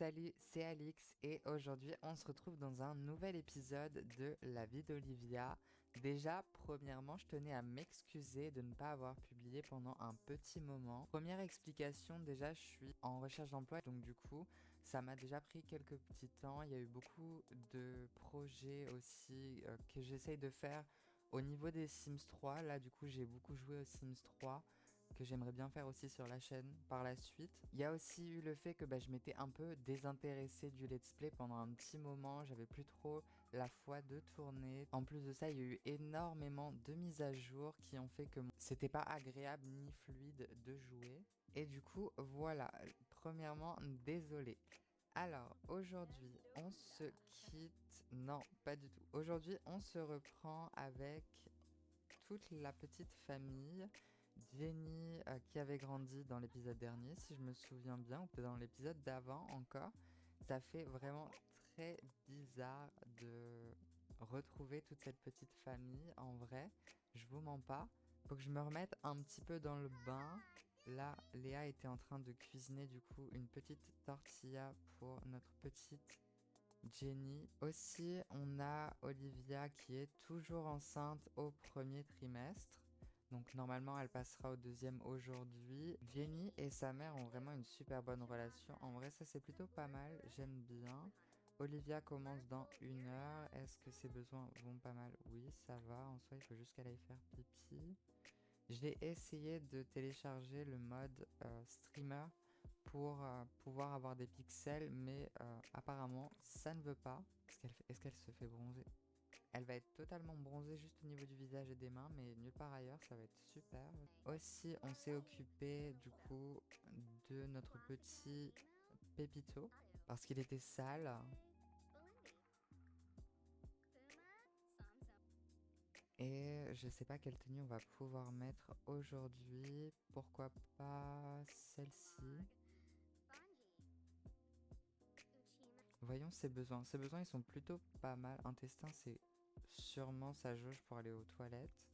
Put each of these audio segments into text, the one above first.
Salut, c'est Alix et aujourd'hui on se retrouve dans un nouvel épisode de La vie d'Olivia. Déjà, premièrement, je tenais à m'excuser de ne pas avoir publié pendant un petit moment. Première explication, déjà je suis en recherche d'emploi, donc du coup ça m'a déjà pris quelques petits temps. Il y a eu beaucoup de projets aussi que j'essaye de faire au niveau des Sims 3. Là du coup j'ai beaucoup joué aux Sims 3 que j'aimerais bien faire aussi sur la chaîne par la suite. Il y a aussi eu le fait que je m'étais un peu désintéressé du let's play pendant un petit moment, j'avais plus trop la foi de tourner. En plus de ça, il y a eu énormément de mises à jour qui ont fait que c'était pas agréable ni fluide de jouer. Et du coup, voilà, premièrement, désolé. Alors, aujourd'hui, on se quitte... Non, pas du tout. Aujourd'hui, on se reprend avec toute la petite famille. Jenny qui avait grandi dans l'épisode dernier, si je me souviens bien, ou peut-être dans l'épisode d'avant encore. Ça fait vraiment très bizarre de retrouver toute cette petite famille en vrai. Je vous mens pas. Faut que je me remette un petit peu dans le bain. Là, Léa était en train de cuisiner du coup une petite tortilla pour notre petite Jenny. Aussi, on a Olivia qui est toujours enceinte au premier trimestre. Donc normalement, elle passera au deuxième aujourd'hui. Jenny et sa mère ont vraiment une super bonne relation. En vrai, ça c'est plutôt pas mal. J'aime bien. Olivia commence dans 1 heure. Est-ce que ses besoins vont pas mal? Oui, ça va. En soi, il faut juste qu'elle aille faire pipi. J'ai essayé de télécharger le mode streamer pour pouvoir avoir des pixels, mais apparemment ça ne veut pas. Est-ce qu'elle se fait bronzer? Elle va être totalement bronzée juste au niveau du visage et des mains, mais nulle part ailleurs, ça va être super. Aussi, on s'est occupé du coup de notre petit Pépito, parce qu'il était sale. Et je sais pas quelle tenue on va pouvoir mettre aujourd'hui. Pourquoi pas celle-ci? Voyons ses besoins. Ses besoins, ils sont plutôt pas mal. Intestin, c'est sûrement sa jauge pour aller aux toilettes.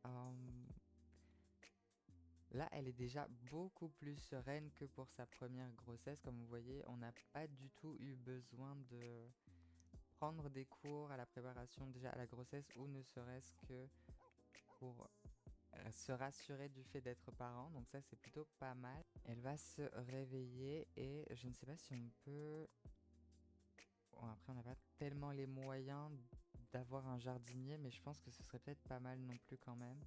Euh, Là, elle est déjà beaucoup plus sereine que pour sa première grossesse. Comme vous voyez, on n'a pas du tout eu besoin de prendre des cours à la préparation déjà à la grossesse ou ne serait-ce que pour se rassurer du fait d'être parent. Donc ça, c'est plutôt pas mal. Elle va se réveiller et je ne sais pas si on peut... Bon, après, on n'a pas tellement les moyens d'avoir un jardinier, mais je pense que ce serait peut-être pas mal non plus quand même.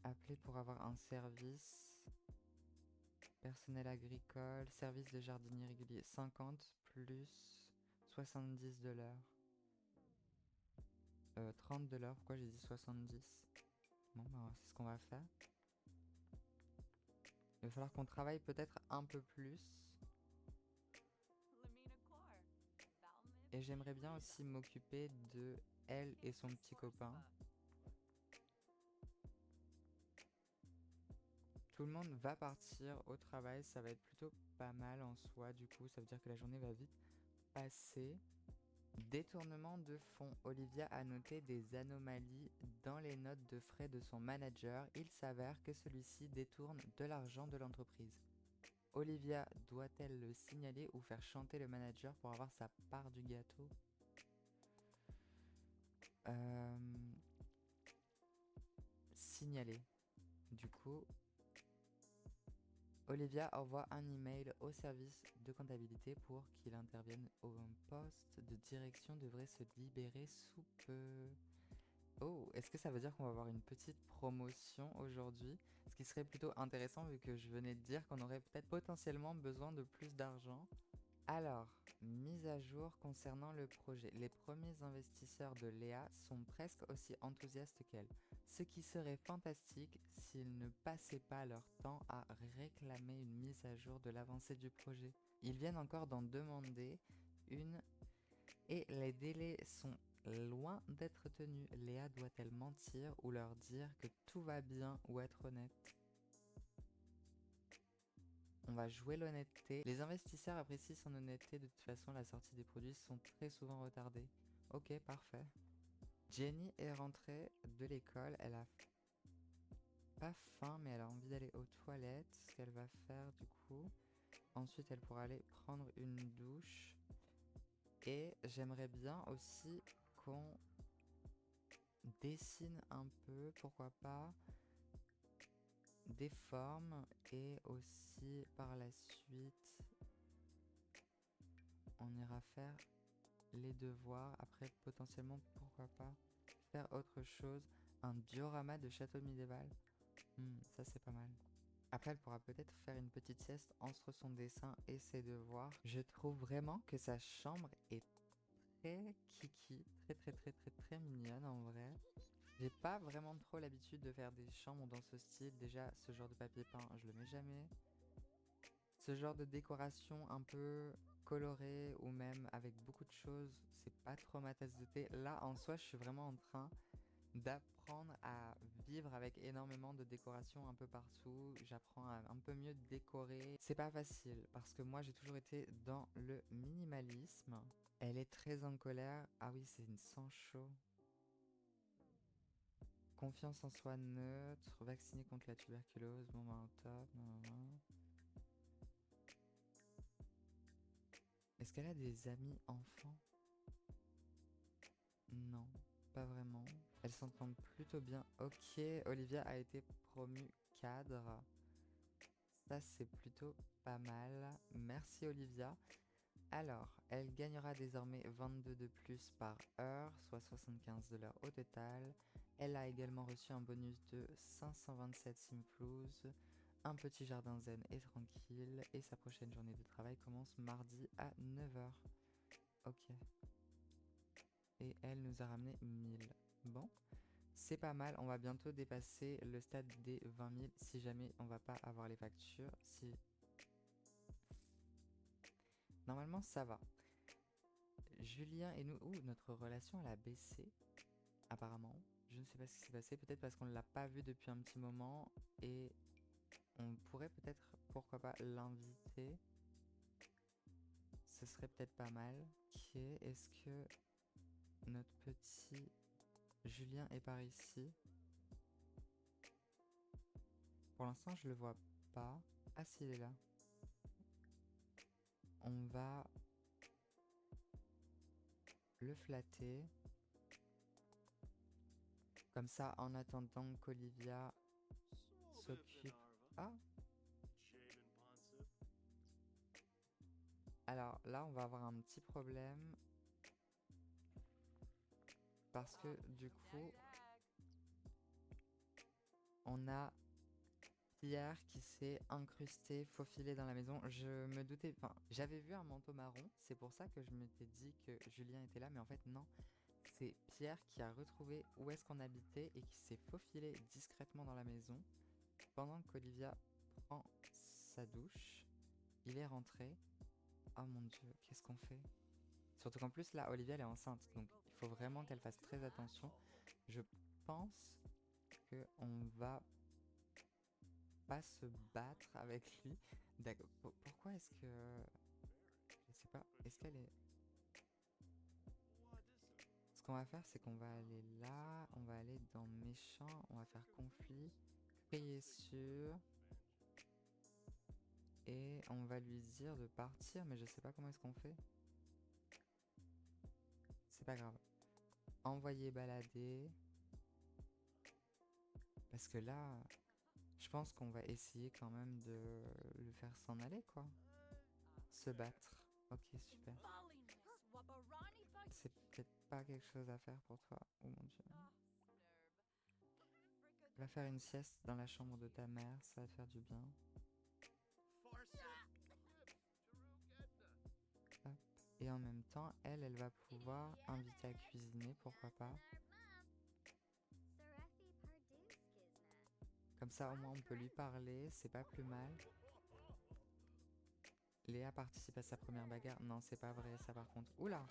Appeler pour avoir un service. Personnel agricole, service de jardinier régulier. 50 plus 70 de l'heure. 30 de l'heure, pourquoi j'ai dit 70? Bon, bah, c'est ce qu'on va faire. Il va falloir qu'on travaille peut-être un peu plus. Et j'aimerais bien aussi m'occuper de elle et son petit copain. Tout le monde va partir au travail, ça va être plutôt pas mal en soi. Du coup, ça veut dire que la journée va vite passer. Détournement de fonds. Olivia a noté des anomalies dans les notes de frais de son manager. Il s'avère que celui-ci détourne de l'argent de l'entreprise. Olivia doit-elle le signaler ou faire chanter le manager pour avoir sa part du gâteau? Signaler. Du coup, Olivia envoie un email au service de comptabilité pour qu'il intervienne. Un poste de direction devrait se libérer sous peu. Oh, est-ce que ça veut dire qu'on va avoir une petite promotion aujourd'hui? Ce qui serait plutôt intéressant vu que je venais de dire qu'on aurait peut-être potentiellement besoin de plus d'argent. Alors, mise à jour concernant le projet. Les premiers investisseurs de Léa sont presque aussi enthousiastes qu'elle, ce qui serait fantastique s'ils ne passaient pas leur temps à réclamer une mise à jour de l'avancée du projet. Ils viennent encore d'en demander une et les délais sont loin d'être tenus. Léa doit-elle mentir ou leur dire que tout va bien ou être honnête? On va jouer l'honnêteté. Les investisseurs apprécient son honnêteté. De toute façon, la sortie des produits sont très souvent retardées. Ok, parfait. Jenny est rentrée de l'école. Elle a pas faim, mais elle a envie d'aller aux toilettes. Ce qu'elle va faire du coup. Ensuite, elle pourra aller prendre une douche. Et j'aimerais bien aussi qu'on dessine un peu, pourquoi pas, des formes. Et aussi, par la suite, on ira faire les devoirs. Après, potentiellement, pourquoi pas, faire autre chose. Un diorama de château médiéval. Ça, c'est pas mal. Après, elle pourra peut-être faire une petite sieste entre son dessin et ses devoirs. Je trouve vraiment que sa chambre est très kiki, très très très très très mignonne en vrai. J'ai pas vraiment trop l'habitude de faire des chambres dans ce style. Déjà, ce genre de papier peint, je le mets jamais. Ce genre de décoration un peu colorée ou même avec beaucoup de choses, c'est pas trop ma tasse de thé. Là, en soi, je suis vraiment en train d'apprendre à vivre avec énormément de décoration un peu partout. J'apprends à un peu mieux décorer. C'est pas facile parce que moi j'ai toujours été dans le minimalisme. Elle est très en colère. Ah oui, c'est une sang chaud. Confiance en soi neutre, vaccinée contre la tuberculose, bon ben au top. Est-ce qu'elle a des amis enfants? Non, pas vraiment. Elles s'entendent plutôt bien. Ok, Olivia a été promue cadre. Ça, c'est plutôt pas mal. Merci Olivia. Alors, elle gagnera désormais 22 de plus par heure, soit 75 de l'heure au total. Elle a également reçu un bonus de 527 simflouz, un petit jardin zen et tranquille, et sa prochaine journée de travail commence mardi à 9 heures. Ok. Et elle nous a ramené 1000. Bon, c'est pas mal, on va bientôt dépasser le stade des 20 000 si jamais on va pas avoir les factures. Si... Normalement, ça va. Julien et nous... Ouh, notre relation, elle a baissé, apparemment. Je ne sais pas ce qui s'est passé, peut-être parce qu'on ne l'a pas vu depuis un petit moment. Et on pourrait peut-être, pourquoi pas, l'inviter. Ce serait peut-être pas mal. Ok, est-ce que notre petit Julien est par ici? Pour l'instant, je le vois pas. Ah, si, il est là. On va le flatter. Comme ça, en attendant qu'Olivia s'occupe... Ah! Alors là, on va avoir un petit problème. Parce que du coup, on a Pierre qui s'est incrusté, faufilé dans la maison. Je me doutais... Enfin, j'avais vu un manteau marron. C'est pour ça que je m'étais dit que Julien était là. Mais en fait, non. C'est Pierre qui a retrouvé où est-ce qu'on habitait et qui s'est faufilé discrètement dans la maison. Pendant qu'Olivia prend sa douche, il est rentré. Oh mon dieu, qu'est-ce qu'on fait? Surtout qu'en plus, là, Olivia, elle est enceinte. Donc, il faut vraiment qu'elle fasse très attention. Je pense qu'on va pas se battre avec lui. D'accord. Pourquoi est-ce que... Je sais pas. Est-ce qu'elle est... Ce qu'on va faire, c'est qu'on va aller là. On va aller dans méchant. On va faire conflit. Crier sur... Et on va lui dire de partir. Mais je sais pas comment est-ce qu'on fait. C'est pas grave. Envoyer balader. Parce que là... Je pense qu'on va essayer quand même de le faire s'en aller, quoi. Se battre. Ok, super. C'est peut-être pas quelque chose à faire pour toi. Oh mon dieu. Va faire une sieste dans la chambre de ta mère, ça va te faire du bien. Hop. Et en même temps, elle va pouvoir inviter à cuisiner, pourquoi pas. Comme ça, au moins, on peut lui parler, c'est pas plus mal. Léa participe à sa première bagarre. Non, c'est pas vrai, ça par contre. Oula!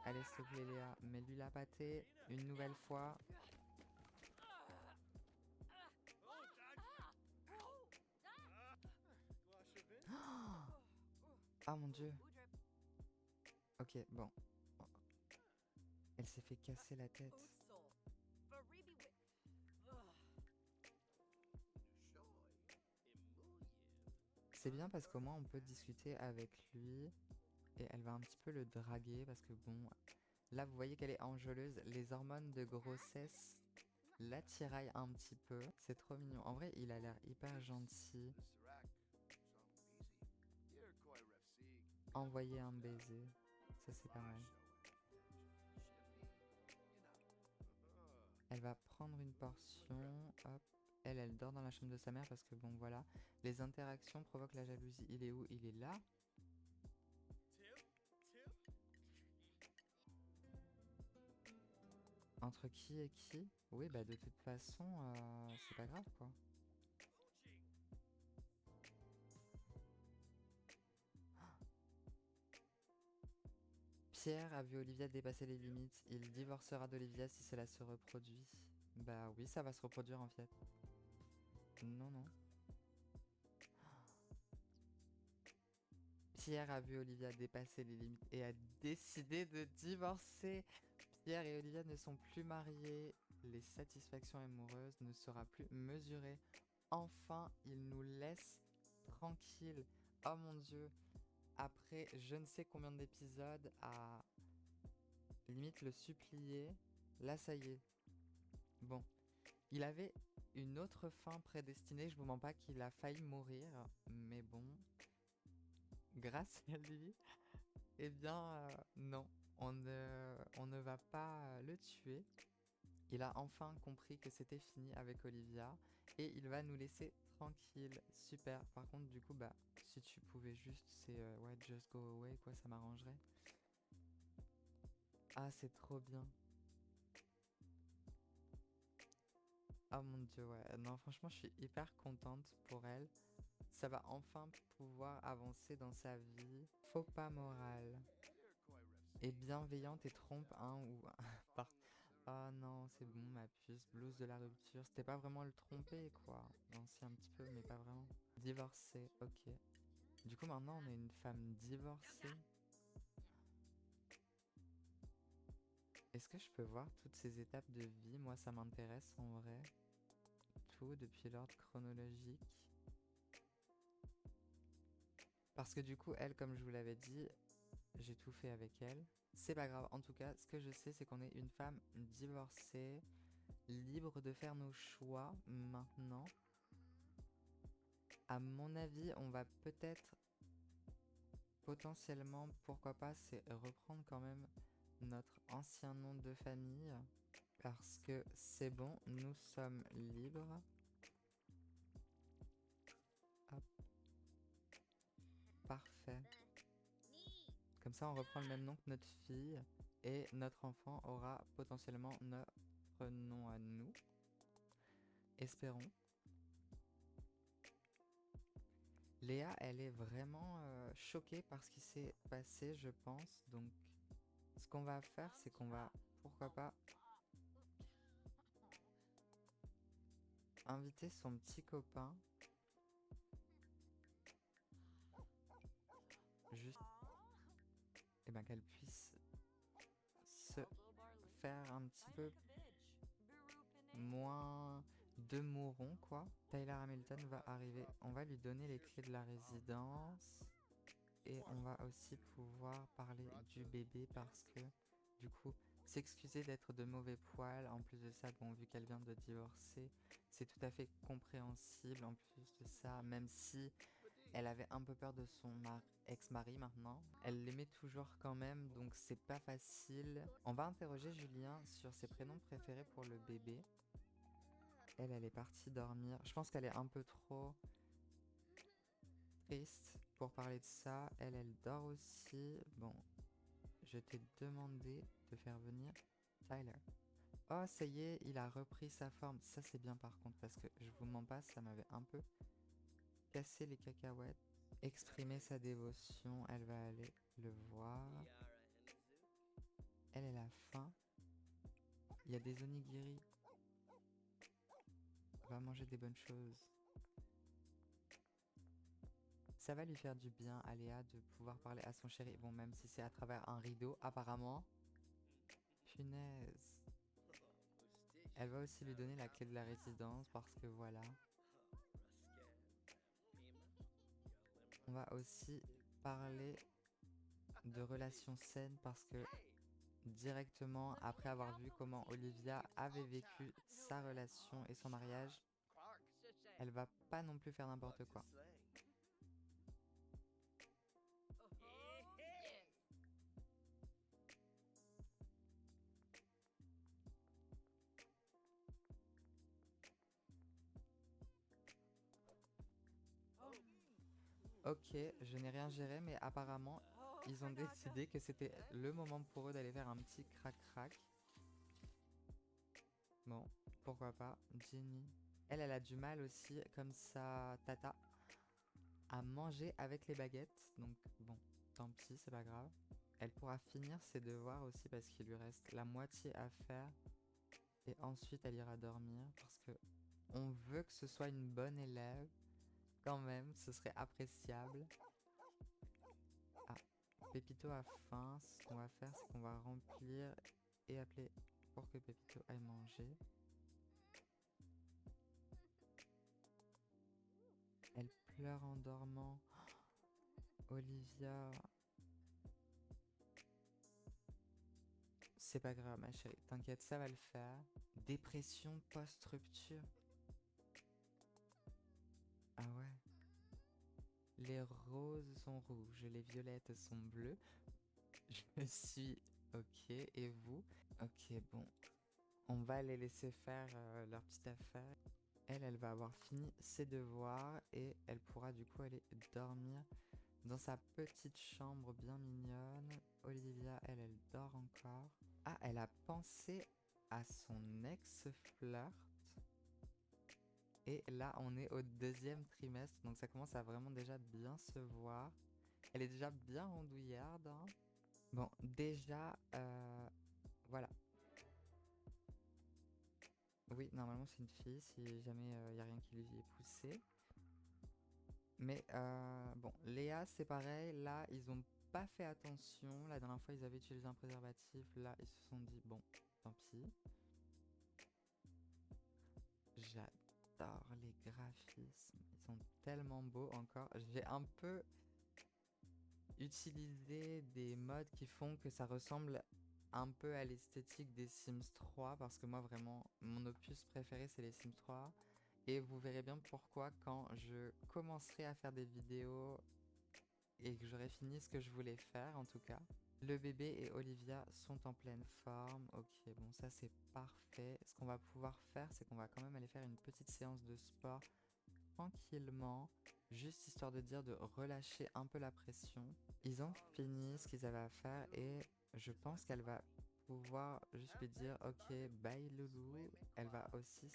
Allez, s'il te plaît, Léa, mets-lui la pâtée une nouvelle fois. Ah mon dieu. Ok, bon. Elle s'est fait casser la tête. C'est bien parce qu'au moins on peut discuter avec lui et elle va un petit peu le draguer parce que bon, là vous voyez qu'elle est enjôleuse, les hormones de grossesse la tiraillent un petit peu, c'est trop mignon. En vrai il a l'air hyper gentil. Envoyer un baiser, ça c'est pas mal. Elle va prendre une portion, hop. Elle dort dans la chambre de sa mère parce que bon voilà, les interactions provoquent la jalousie. Il est où? Il est là. Entre qui et qui? Oui, bah de toute façon, c'est pas grave quoi. Pierre a vu Olivia dépasser les limites. Il divorcera d'Olivia si cela se reproduit. Bah oui, ça va se reproduire en fait. Non, non. Pierre a vu Olivia dépasser les limites et a décidé de divorcer. Pierre et Olivia ne sont plus mariés. Les satisfactions amoureuses ne sera plus mesurées. Enfin, il nous laisse tranquilles. Oh mon Dieu. Après je ne sais combien d'épisodes à limite le supplier, là ça y est. Bon, il avait une autre fin prédestinée, je vous mens pas qu'il a failli mourir, mais bon, grâce à lui, eh bien non, on ne va pas le tuer. Il a enfin compris que c'était fini avec Olivia et il va nous laisser tranquille. Super. Par contre, du coup, bah, si tu pouvais juste, c'est ouais, just go away, quoi, ça m'arrangerait. Ah, c'est trop bien. Oh mon dieu, ouais. Non, franchement, je suis hyper contente pour elle. Ça va enfin pouvoir avancer dans sa vie. Faux pas moral. Et bienveillante et trompe un ou... Par... Oh non, c'est bon, ma puce. Blouse de la rupture. C'était pas vraiment le tromper, quoi. Non, si, un petit peu, mais pas vraiment. Divorcée, ok. Du coup, maintenant, on est une femme divorcée. Est-ce que je peux voir toutes ces étapes de vie? Moi, ça m'intéresse en vrai. Tout depuis l'ordre chronologique. Parce que du coup, elle, comme je vous l'avais dit, j'ai tout fait avec elle. C'est pas grave. En tout cas, ce que je sais, c'est qu'on est une femme divorcée, libre de faire nos choix maintenant. À mon avis, on va peut-être, potentiellement, pourquoi pas, c'est reprendre quand même notre ancien nom de famille. Parce que c'est bon, nous sommes libres. Hop. Parfait. Comme ça, on reprend le même nom que notre fille. Et notre enfant aura potentiellement notre nom à nous. Espérons. Léa, elle est vraiment choquée par ce qui s'est passé, je pense. Donc, ce qu'on va faire, c'est qu'on va, pourquoi pas, inviter son petit copain. Juste, et ben qu'elle puisse se faire un petit peu moins de mourons, quoi. Tyler Hamilton va arriver. On va lui donner les clés de la résidence. Et on va aussi pouvoir parler du bébé parce que, du coup, s'excuser d'être de mauvais poil. En plus de ça, bon, vu qu'elle vient de divorcer, c'est tout à fait compréhensible. En plus de ça, même si elle avait un peu peur de son ex-mari maintenant, elle l'aimait toujours quand même, donc c'est pas facile. On va interroger Julien sur ses prénoms préférés pour le bébé. Elle est partie dormir. Je pense qu'elle est un peu trop triste pour parler de ça. Elle dort aussi. Bon, je t'ai demandé de faire venir Tyler. Oh, ça y est, il a repris sa forme. Ça, c'est bien par contre, parce que je vous mens pas, ça m'avait un peu cassé les cacahuètes. Exprimer sa dévotion, elle va aller le voir. Elle a faim. Il y a des onigiri. Va manger des bonnes choses. Ça va lui faire du bien à Léa de pouvoir parler à son chéri. Bon, même si c'est à travers un rideau, apparemment. Punaise. Elle va aussi lui donner la clé de la résidence parce que voilà. On va aussi parler de relations saines parce que directement après avoir vu comment Olivia avait vécu sa relation et son mariage, elle va pas non plus faire n'importe quoi. Ok, je n'ai rien géré, mais apparemment, ils ont décidé que c'était le moment pour eux d'aller faire un petit crac-crac. Bon, pourquoi pas. Jenny. Elle a du mal aussi, comme sa tata, à manger avec les baguettes. Donc bon, tant pis, c'est pas grave. Elle pourra finir ses devoirs aussi parce qu'il lui reste la moitié à faire. Et ensuite, elle ira dormir parce que on veut que ce soit une bonne élève. Quand même, ce serait appréciable. Ah, Pépito a faim. Ce qu'on va faire, c'est qu'on va remplir et appeler pour que Pépito aille manger. Elle pleure en dormant. Olivia. C'est pas grave, ma chérie. T'inquiète, ça va le faire. Dépression post-rupture. Ah ouais. Les roses sont rouges, les violettes sont bleues. Je suis ok. Et vous? Ok, bon. On va les laisser faire leur petite affaire. Elle va avoir fini ses devoirs et elle pourra du coup aller dormir dans sa petite chambre bien mignonne. Olivia, elle dort encore. Ah, elle a pensé à son ex-flirt. Et là, on est au 2e trimestre, donc ça commence à vraiment déjà bien se voir. Elle est déjà bien rondouillarde, hein. Bon, déjà, voilà. Oui, normalement c'est une fille, si jamais il n'y a rien qui lui est poussé. Mais bon, Léa, c'est pareil. Là, ils ont pas fait attention. La dernière fois, ils avaient utilisé un préservatif. Là, ils se sont dit, bon, tant pis. J'adore les graphismes. Ils sont tellement beaux encore. J'ai un peu utilisé des modes qui font que ça ressemble un peu à l'esthétique des Sims 3. Parce que moi, vraiment, mon opus préféré, c'est les Sims 3. Et vous verrez bien pourquoi quand je commencerai à faire des vidéos et que j'aurai fini ce que je voulais faire en tout cas. Le bébé et Olivia sont en pleine forme. Ok, bon ça c'est parfait. Ce qu'on va pouvoir faire, c'est qu'on va quand même aller faire une petite séance de sport tranquillement, juste histoire de dire de relâcher un peu la pression. Ils ont fini ce qu'ils avaient à faire et je pense qu'elle va pouvoir juste lui dire ok bye loulou. Elle va aussi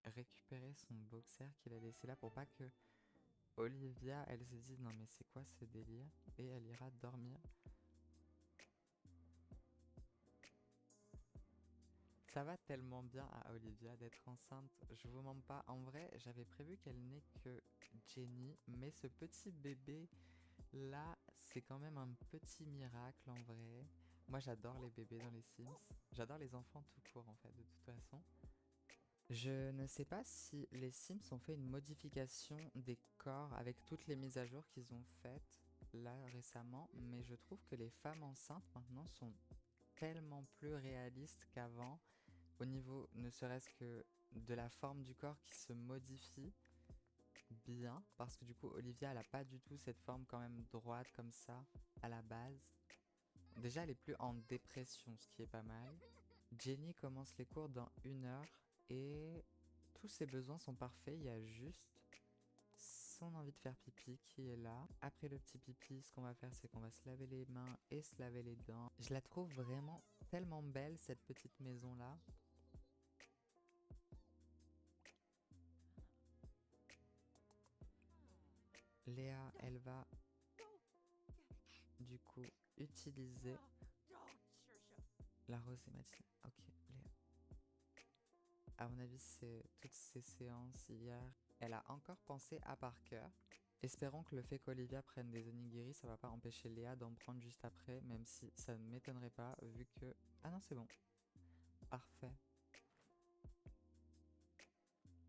récupérer son boxer qu'il a laissé là pour pas que Olivia, elle se dit non mais c'est quoi ce délire et elle ira dormir. Ça va tellement bien à Olivia d'être enceinte, je vous mens pas. En vrai, j'avais prévu qu'elle n'ait que Jenny, mais ce petit bébé là, c'est quand même un petit miracle en vrai. Moi j'adore les bébés dans les Sims, j'adore les enfants tout court en fait de toute façon. Je ne sais pas si les Sims ont fait une modification des corps avec toutes les mises à jour qu'ils ont faites là récemment, mais je trouve que les femmes enceintes maintenant sont tellement plus réalistes qu'avant, au niveau ne serait-ce que de la forme du corps qui se modifie bien, parce que du coup Olivia elle a pas du tout cette forme quand même droite comme ça à la base. Déjà elle est plus en dépression, ce qui est pas mal. Jenny commence les cours dans 1 heure et tous ses besoins sont parfaits, il y a juste son envie de faire pipi qui est là. Après le petit pipi, ce qu'on va faire, c'est qu'on va se laver les mains et se laver les dents. Je la trouve vraiment tellement belle, cette petite maison-là. Léa, elle va du coup utiliser la rosée matinale. Ok, Léa. À mon avis, c'est toutes ces séances hier. Elle a encore pensé à Parker. Espérons que le fait qu'Olivia prenne des onigiri, ça va pas empêcher Léa d'en prendre juste après, même si ça ne m'étonnerait pas vu que... Ah non, c'est bon. Parfait.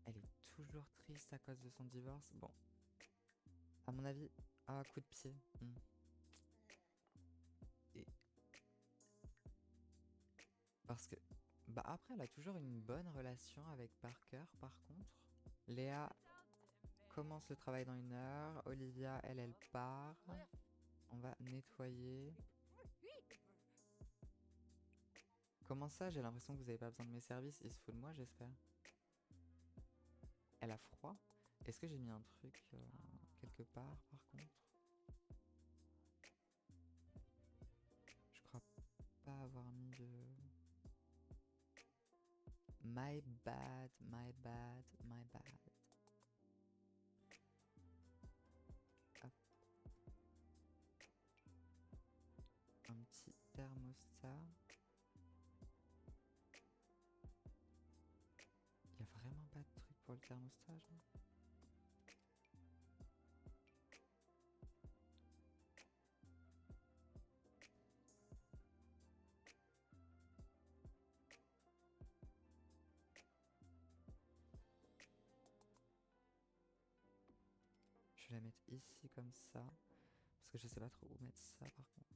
Elle est toujours triste à cause de son divorce. Bon. À mon avis, ah, coup de pied. Et parce que, bah après, elle a toujours une bonne relation avec Parker, par contre. Léa commence le travail dans 1 heure. Olivia, elle part. On va nettoyer. Comment ça, j'ai l'impression que vous avez pas besoin de mes services? Il se fout de moi, j'espère. Elle a froid? Est-ce que j'ai mis un truc quelque part, par contre? Je crois pas avoir mis de... My bad, my bad, my bad. Hop. Un petit thermostat. Il y a vraiment pas de truc pour le thermostat, genre? Je vais la mettre ici comme ça. Parce que je sais pas trop où mettre ça par contre.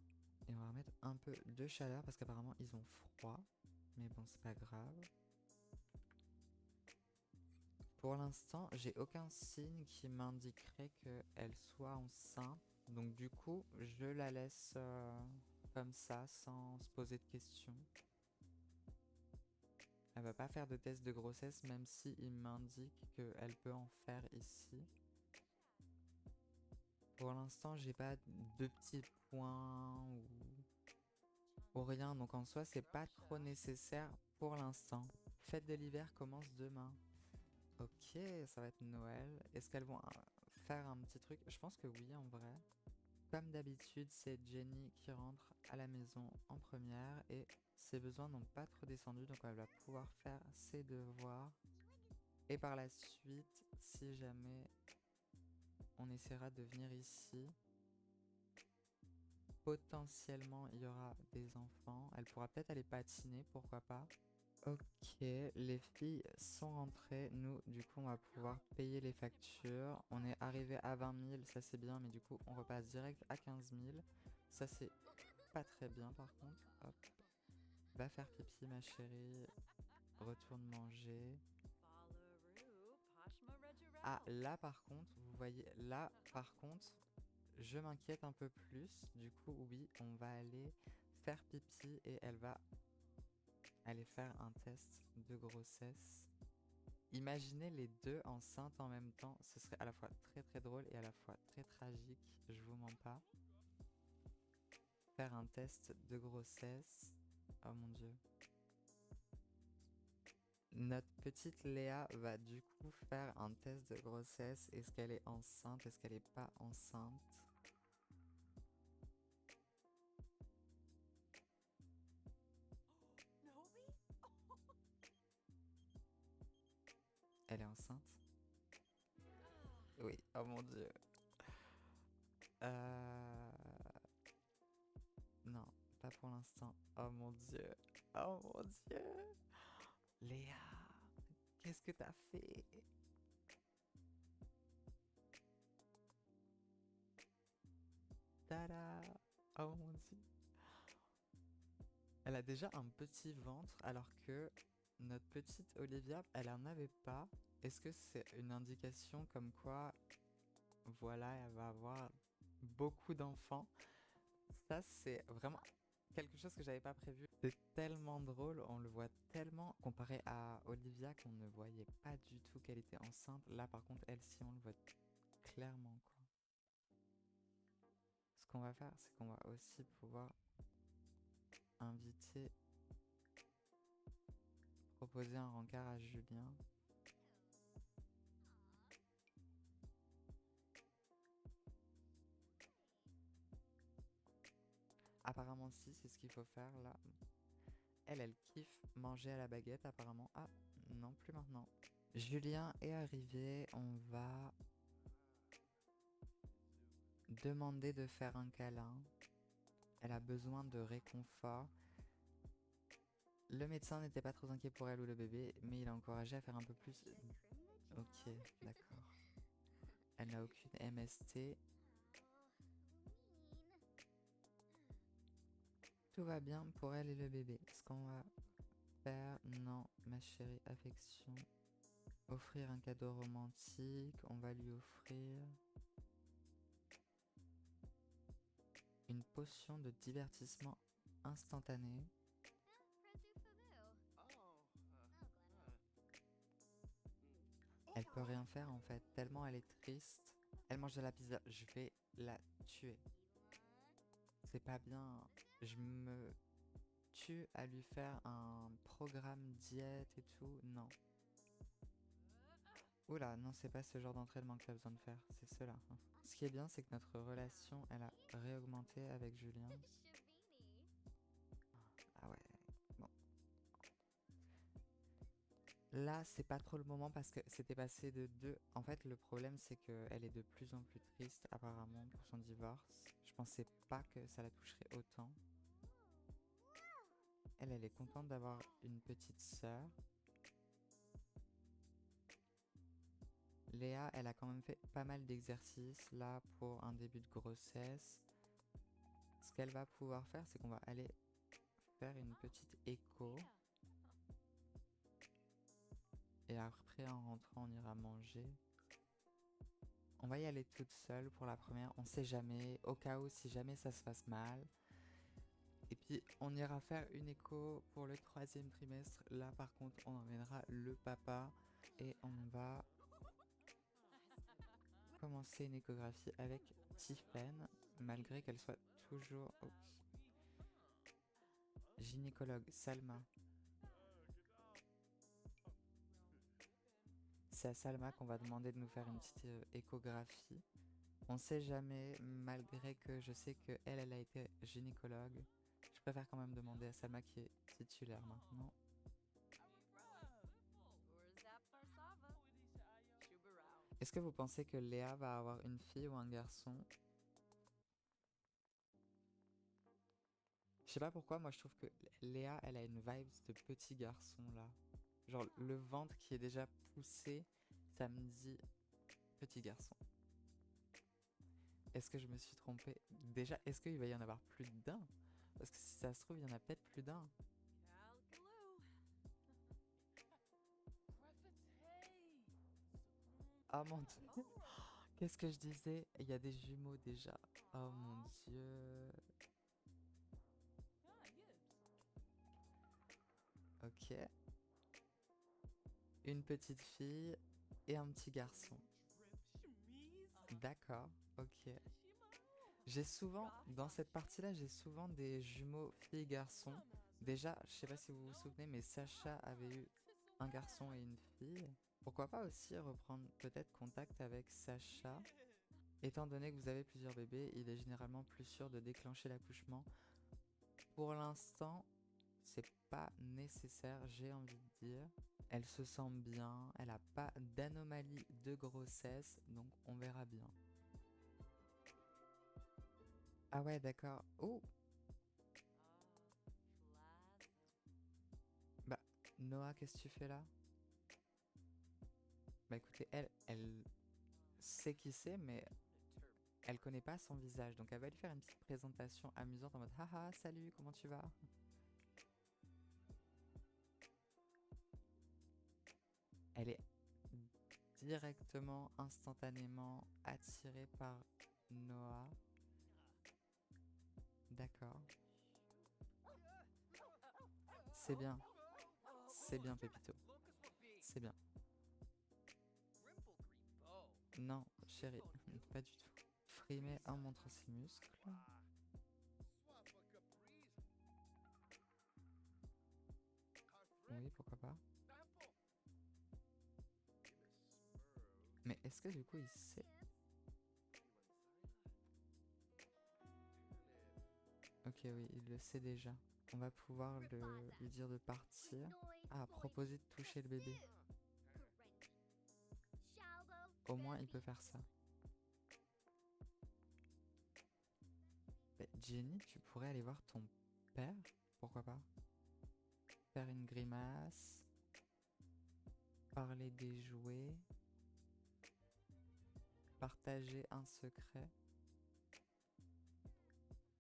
Et on va remettre un peu de chaleur parce qu'apparemment ils ont froid. Mais bon, c'est pas grave. Pour l'instant, j'ai aucun signe qui m'indiquerait qu'elle soit enceinte. Donc du coup, je la laisse comme ça, sans se poser de questions. Elle va pas faire de test de grossesse, même si il m'indique qu'elle peut en faire ici. Pour l'instant, j'ai pas de petits points ou rien. Donc en soi, c'est pas trop nécessaire pour l'instant. Fête de l'hiver commence demain. Ok, ça va être Noël. Est-ce qu'elles vont faire un petit truc? Je pense que oui, en vrai. Comme d'habitude, c'est Jenny qui rentre à la maison en première et ses besoins n'ont pas trop descendu, donc elle va pouvoir faire ses devoirs. Et par la suite, si jamais on essaiera de venir ici, potentiellement il y aura des enfants. Elle pourra peut-être aller patiner, pourquoi pas. Ok, les filles sont rentrées. Nous, du coup, on va pouvoir payer les factures. On est arrivé à 20 000, ça c'est bien, mais du coup, on repasse direct à 15 000. Ça c'est pas très bien, par contre. Hop. Va faire pipi, ma chérie. Retourne manger. Ah, là, par contre, vous voyez, là, par contre, je m'inquiète un peu plus. Du coup, oui, on va aller faire pipi et elle va aller faire un test de grossesse. Imaginez les deux enceintes en même temps, ce serait à la fois très très drôle et à la fois très tragique, je vous mens pas. Faire un test de grossesse, oh mon dieu. Notre petite Léa va du coup faire un test de grossesse. Est-ce qu'elle est enceinte? Est-ce qu'elle est pas enceinte? Elle est enceinte? Oui, oh mon dieu. Non, pas pour l'instant. Oh mon dieu. Oh mon dieu. Léa, qu'est-ce que t'as fait? Tada! Oh mon dieu. Elle a déjà un petit ventre alors que notre petite Olivia, elle en avait pas. Est-ce que c'est une indication comme quoi, voilà, elle va avoir beaucoup d'enfants? Ça, c'est vraiment quelque chose que j'avais pas prévu. C'est tellement drôle, on le voit tellement comparé à Olivia qu'on ne voyait pas du tout qu'elle était enceinte. Là, par contre, elle, si on le voit clairement, quoi. Ce qu'on va faire, c'est qu'on va aussi pouvoir inviter, proposer un rencard à Julien. Apparemment, si, c'est ce qu'il faut faire là. Elle kiffe manger à la baguette, apparemment. Ah, non, plus maintenant. Julien est arrivé, on va demander de faire un câlin. Elle a besoin de réconfort. Le médecin n'était pas trop inquiet pour elle ou le bébé, mais il a encouragé à faire un peu plus. Ok, d'accord. Elle n'a aucune MST. Tout va bien pour elle et le bébé. Ce qu'on va faire, non, ma chérie, affection. Offrir un cadeau romantique. On va lui offrir une potion de divertissement instantané. Elle peut rien faire en fait, tellement elle est triste. Elle mange de la pizza, je vais la tuer. C'est pas bien. Je me tue à lui faire un programme diète et tout. Non. Oula, non, c'est pas ce genre d'entraînement que t'as besoin de faire, c'est cela. Ce qui est bien, c'est que notre relation, elle a réaugmenté avec Julien. Ah ouais, bon. Là, c'est pas trop le moment parce que c'était passé de 2. En fait, le problème, c'est qu'elle est de plus en plus triste, apparemment, pour son divorce. Je pensais pas que ça la toucherait autant. Elle est contente d'avoir une petite sœur. Léa, elle a quand même fait pas mal d'exercices là pour un début de grossesse. Ce qu'elle va pouvoir faire, c'est qu'on va aller faire une petite écho. Et après, en rentrant, on ira manger. On va y aller toute seule pour la première. On sait jamais, au cas où, si jamais ça se passe mal. Et puis, on ira faire une écho pour le 3e trimestre. Là, par contre, on emmènera le papa. Et on va commencer une échographie avec Tiffen. Malgré qu'elle soit toujours... Oups. Gynécologue Salma. C'est à Salma qu'on va demander de nous faire une petite échographie. On sait jamais, malgré que je sais que elle a été gynécologue. Je préfère quand même demander à Salma qui est titulaire maintenant. Est-ce que vous pensez que Léa va avoir une fille ou un garçon? Je sais pas pourquoi, moi je trouve que Léa, elle a une vibe de petit garçon là. Genre le ventre qui est déjà poussé, ça me dit petit garçon. Est-ce que je me suis trompée? Déjà, est-ce qu'il va y en avoir plus d'un? Parce que si ça se trouve, il y en a peut-être plus d'un. Oh mon dieu. Qu'est-ce que je disais? Il y a des jumeaux déjà. Oh mon dieu. Ok. Une petite fille et un petit garçon. D'accord, ok. J'ai souvent, dans cette partie-là, j'ai souvent des jumeaux filles-garçons. Déjà, je sais pas si vous vous souvenez, mais Sacha avait eu un garçon et une fille. Pourquoi pas aussi reprendre peut-être contact avec Sacha? Étant donné que vous avez plusieurs bébés, il est généralement plus sûr de déclencher l'accouchement. Pour l'instant, c'est pas nécessaire, j'ai envie de dire. Elle se sent bien, elle a pas d'anomalie de grossesse, donc on verra bien. Ah ouais, d'accord. Oh, bah, Noah, qu'est-ce que tu fais là? Bah écoutez, elle sait qui c'est, mais elle connaît pas son visage. Donc elle va lui faire une petite présentation amusante en mode haha, salut, comment tu vas? Elle est directement, instantanément attirée par Noah. D'accord. C'est bien. C'est bien, Pépito. C'est bien. Non, chérie, pas du tout. Frimer en montrant ses muscles. Oui, pourquoi pas. Mais est-ce que du coup il sait? Ok, oui, il le sait déjà. On va pouvoir lui dire de partir. Ah, proposer de toucher le bébé. Au moins, il peut faire ça. Mais Jenny, tu pourrais aller voir ton père? Pourquoi pas? Faire une grimace. Parler des jouets. partager un secret.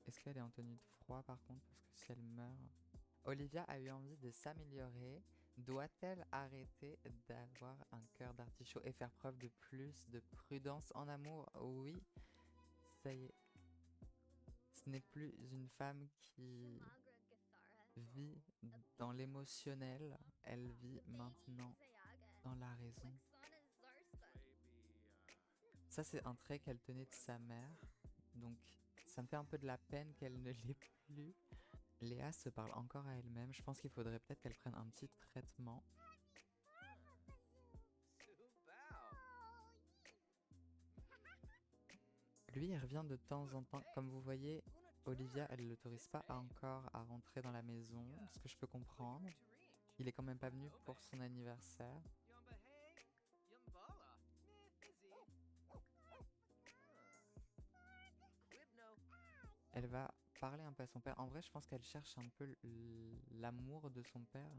Est-ce qu'elle est en tenue de froid par contre? Parce que si elle meurt... Olivia a eu envie de s'améliorer. Doit-elle arrêter d'avoir un cœur d'artichaut et faire preuve de plus de prudence en amour? Oui, ça y est. Ce n'est plus une femme qui vit dans l'émotionnel. Elle vit maintenant dans la raison. Ça, c'est un trait qu'elle tenait de sa mère. Donc, ça me fait un peu de la peine qu'elle ne l'ait plus. Léa se parle encore à elle-même. Je pense qu'il faudrait peut-être qu'elle prenne un petit traitement. Lui, il revient de temps en temps. Comme vous voyez, Olivia, elle ne l'autorise pas encore à rentrer dans la maison, ce que je peux comprendre. Il est quand même pas venu pour son anniversaire. Elle va parler un peu à son père. En vrai, je pense qu'elle cherche un peu l'amour de son père.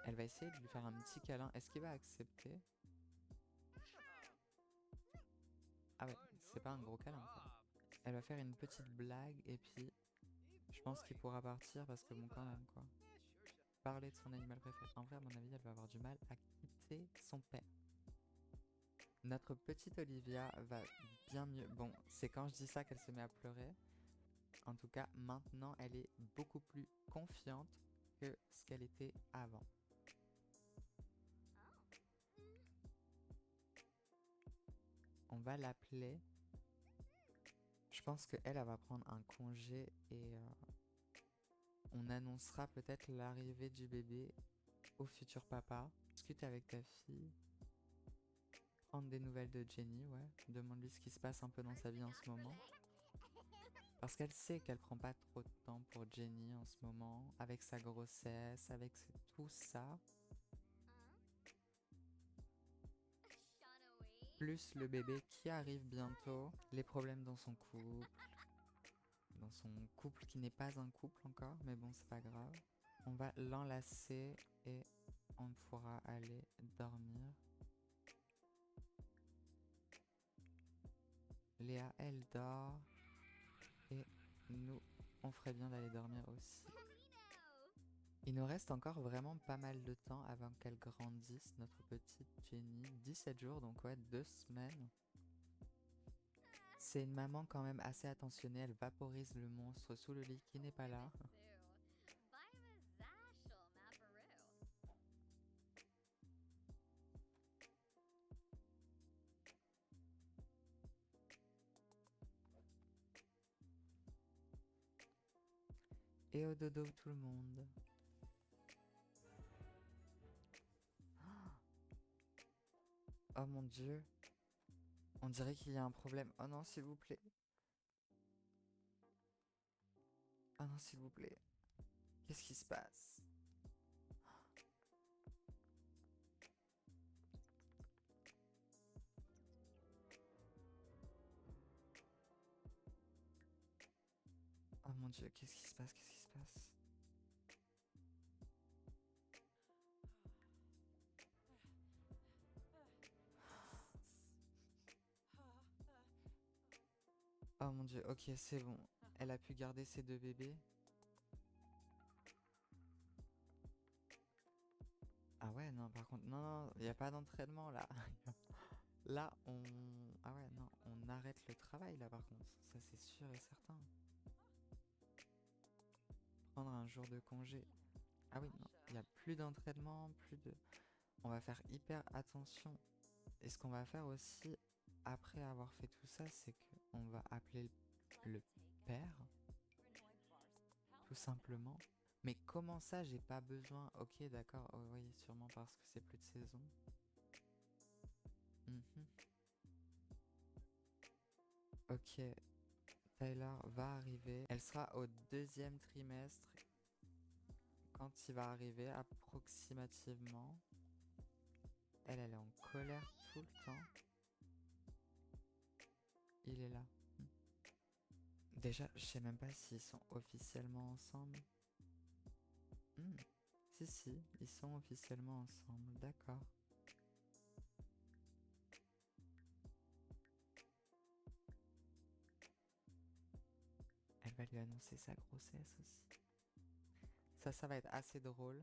Elle va essayer de lui faire un petit câlin. Est-ce qu'il va accepter? Ah ouais, c'est pas un gros câlin, quoi. Elle va faire une petite blague et puis je pense qu'il pourra partir parce que bon, quand même, quoi. Parler de son animal préféré. En vrai, à mon avis, elle va avoir du mal à quitter son père. Notre petite Olivia va bien mieux. Bon, c'est quand je dis ça qu'elle se met à pleurer. En tout cas, maintenant, elle est beaucoup plus confiante que ce qu'elle était avant. On va l'appeler. Je pense qu'elle va prendre un congé et on annoncera peut-être l'arrivée du bébé au futur papa. Discute avec ta fille. Prendre des nouvelles de Jenny, ouais. Demande-lui ce qui se passe un peu dans sa vie en ce moment. Parce qu'elle sait qu'elle prend pas trop de temps pour Jenny en ce moment, avec sa grossesse, avec tout ça. Plus le bébé qui arrive bientôt, les problèmes dans son couple qui n'est pas un couple encore, mais bon, c'est pas grave. On va l'enlacer et on pourra aller dormir. Léa, elle dort. Et nous, on ferait bien d'aller dormir aussi. Il nous reste encore vraiment pas mal de temps avant qu'elle grandisse, notre petite Jenny. 17 jours, donc ouais, 2 semaines. C'est une maman quand même assez attentionnée. Elle vaporise le monstre sous le lit qui n'est pas là. Et au dodo tout le monde. Oh mon Dieu. On dirait qu'il y a un problème. Oh non, s'il vous plaît. Oh non, s'il vous plaît. Qu'est-ce qui se passe? Oh mon Dieu, qu'est-ce qui se passe? Qu'est-ce qui se passe? Oh mon Dieu, ok, c'est bon. Elle a pu garder ses 2 bébés. Ah ouais, non, par contre, non, il n'y a pas d'entraînement là. Là, on... Ah ouais, non, on arrête le travail là par contre. Ça, c'est sûr et certain. Prendre un jour de congé. Ah oui, non, il n'y a plus d'entraînement, plus de... On va faire hyper attention. Et ce qu'on va faire aussi, après avoir fait tout ça, c'est qu'on va appeler le père, tout simplement. Mais comment ça, j'ai pas besoin? Ok, d'accord, oh, oui, sûrement parce que c'est plus de saison. Mhm. Ok, Tyler va arriver. Elle sera au 2e trimestre quand il va arriver, approximativement. Elle est en colère tout le temps. Il est là. Déjà, je sais même pas s'ils sont officiellement ensemble. Si, si, ils sont officiellement ensemble, d'accord. Elle va lui annoncer sa grossesse aussi. Ça va être assez drôle.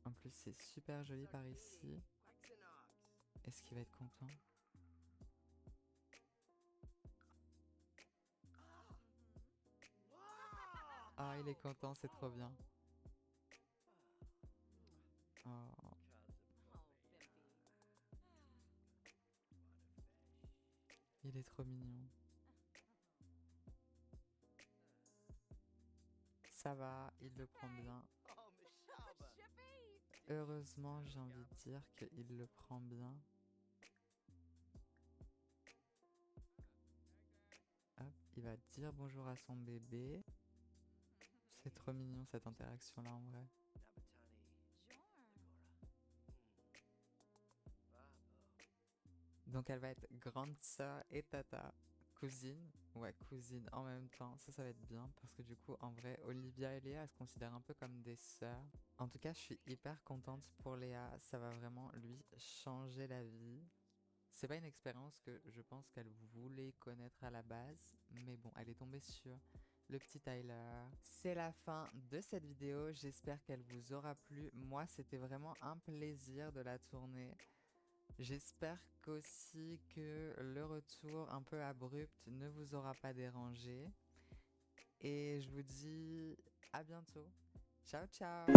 En plus, c'est super joli par ici. Est-ce qu'il va être content? Ah, il est content, c'est trop bien. Oh. Il est trop mignon. Ça va, il le prend bien. Heureusement, j'ai envie de dire qu'il le prend bien. Hop, il va dire bonjour à son bébé. C'est trop mignon cette interaction-là en vrai. Donc elle va être grande sœur et tata. Cousine. Ouais, cousine en même temps. Ça va être bien parce que du coup, en vrai, Olivia et Léa, elles se considèrent un peu comme des sœurs. En tout cas, je suis hyper contente pour Léa. Ça va vraiment lui changer la vie. C'est pas une expérience que je pense qu'elle voulait connaître à la base, mais bon, elle est tombée sur le petit Tyler. C'est la fin de cette vidéo, j'espère qu'elle vous aura plu. Moi, c'était vraiment un plaisir de la tourner. J'espère qu'aussi que le retour un peu abrupt ne vous aura pas dérangé. Et je vous dis à bientôt. Ciao, ciao!